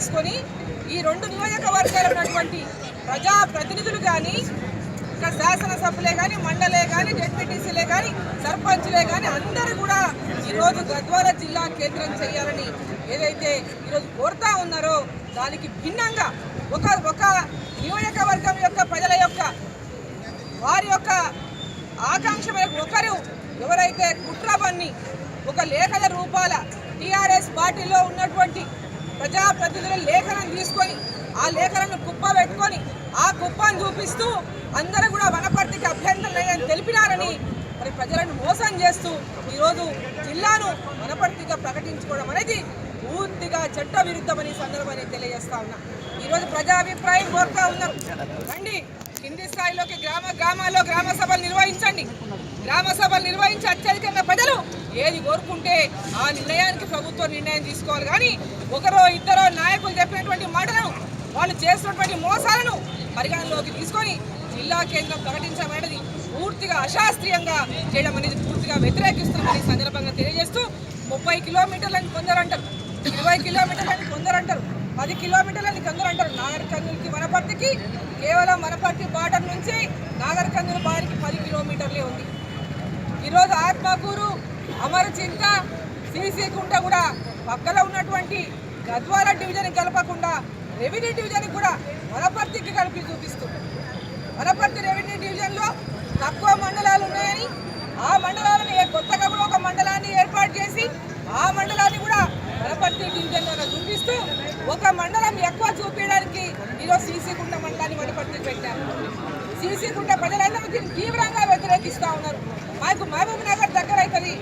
చేసుకొని ఈ రెండు నియోజకవర్గాలు ఉన్నటువంటి ప్రజాప్రతినిధులు కానీ, ఇక్కడ శాసనసభ్యులే కానీ, మండలే కానీ, జెడ్పీటీసీలే కానీ, సర్పంచ్లే కానీ అందరూ కూడా ఈరోజు గద్వాల జిల్లా కేంద్రం చేయాలని ఏదైతే ఈరోజు కోరుతా ఉన్నారో దానికి భిన్నంగా ఒక నియోజకవర్గం యొక్క ప్రజల యొక్క వారి యొక్క ఆకాంక్ష మేరకు ఒకరు ఎవరైతే కుట్రబన్ని ఒక లేఖల రూపాల టీఆర్ఎస్ పార్టీలో ఉన్నటువంటి ప్రజాప్రతినిధుల లేఖలను తీసుకొని ఆ లేఖలను కుప్ప పెట్టుకొని ఆ కుప్పను చూపిస్తూ అందరూ కూడా వనపర్తికి అభ్యంతరం లేదని తెలిపినారని మరి ప్రజలను మోసం చేస్తూ ఈరోజు జిల్లాను వనపర్తిగా ప్రకటించుకోవడం అనేది పూర్తిగా చట్ట విరుద్ధమని సందర్భాన్ని తెలియజేస్తా ఉన్నా. ఈరోజు ప్రజాభిప్రాయం కోరుతా ఉన్నారు, రండి కింది స్థాయిలోకి గ్రామాల్లో గ్రామ సభలు నిర్వహించండి. గ్రామ సభలు నిర్వహించి అత్యధికంగా ప్రజలు ఏది కోరుకుంటే ఆ నిర్ణయానికి ప్రభుత్వం నిర్ణయం తీసుకోవాలి. కానీ ఒకరో ఇద్దరో నాయకులు చెప్పినటువంటి మాటలను, వాళ్ళు చేస్తున్నటువంటి మోసాలను పరిగణలోకి తీసుకొని జిల్లా కేంద్రం ప్రకటించడం అనేది పూర్తిగా అశాస్త్రీయంగా చేయడం అనేది పూర్తిగా వ్యతిరేకిస్తున్నామని సందర్భంగా తెలియజేస్తూ 30 కిలోమీటర్లని కొందరు అంటారు, 20 కిలోమీటర్లని కొందరు అంటారు, 10 కిలోమీటర్లని కొందరు అంటారు. నాగర్ కర్నూలుకి వనపర్తికి కేవలం వనపర్తి బార్డర్ నుంచి నాగర్ కర్నూలు బార్డర్కి 10 కిలోమీటర్లే ఉంది. ఈరోజు ఆత్మకూరు, అమరచింత, సీసీకుంట కూడా పక్కలో ఉన్నటువంటి గద్వాల డివిజన్ కలపకుండా రెవెన్యూ డివిజన్ కూడా వనపర్తికి కలిపి చూపిస్తుంది. వనపర్తి రెవెన్యూ డివిజన్లో తక్కువ మండలాలు ఉన్నాయని ఆ మండలాలను కొత్తగా కూడా ఒక మండలాన్ని ఏర్పాటు చేసి ఆ మండలాన్ని కూడా వనపర్తి డివిజన్లో చూపిస్తూ ఒక మండలం ఎక్కువ చూపించడానికి ఈరోజు సీసీకుంట మండలాన్ని వనపర్తికి పెట్టారు. సీసీకుంట ప్రజలందరూ దీన్ని తీవ్రంగా వ్యతిరేకిస్తూ ఉన్నారు. మాకు మహబూబ్ నగర్ దగ్గర అవుతుంది,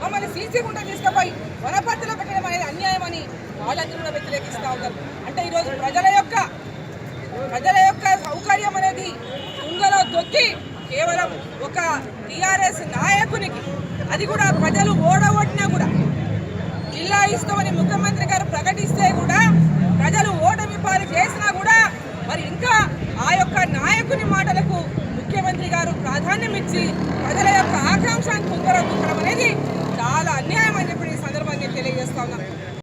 మమ్మల్ని సీసీకుంట తీసుకుపోయి వనపర్తిలో పెట్టడం అనేది అన్యాయం అని వాళ్ళందరూ కూడా వ్యతిరేకిస్తూ ఉన్నారు. అంటే ఈరోజు ప్రజల యొక్క సౌకర్యం అనేది తుంగలో దొక్కి కేవలం ఒక టీఆర్ఎస్ నాయకునికి, అది కూడా ప్రజలు ఓడగొట్టినా కూడా జిల్లా ఇస్తామని ముఖ్యమంత్రి గారు ప్రకటిస్తే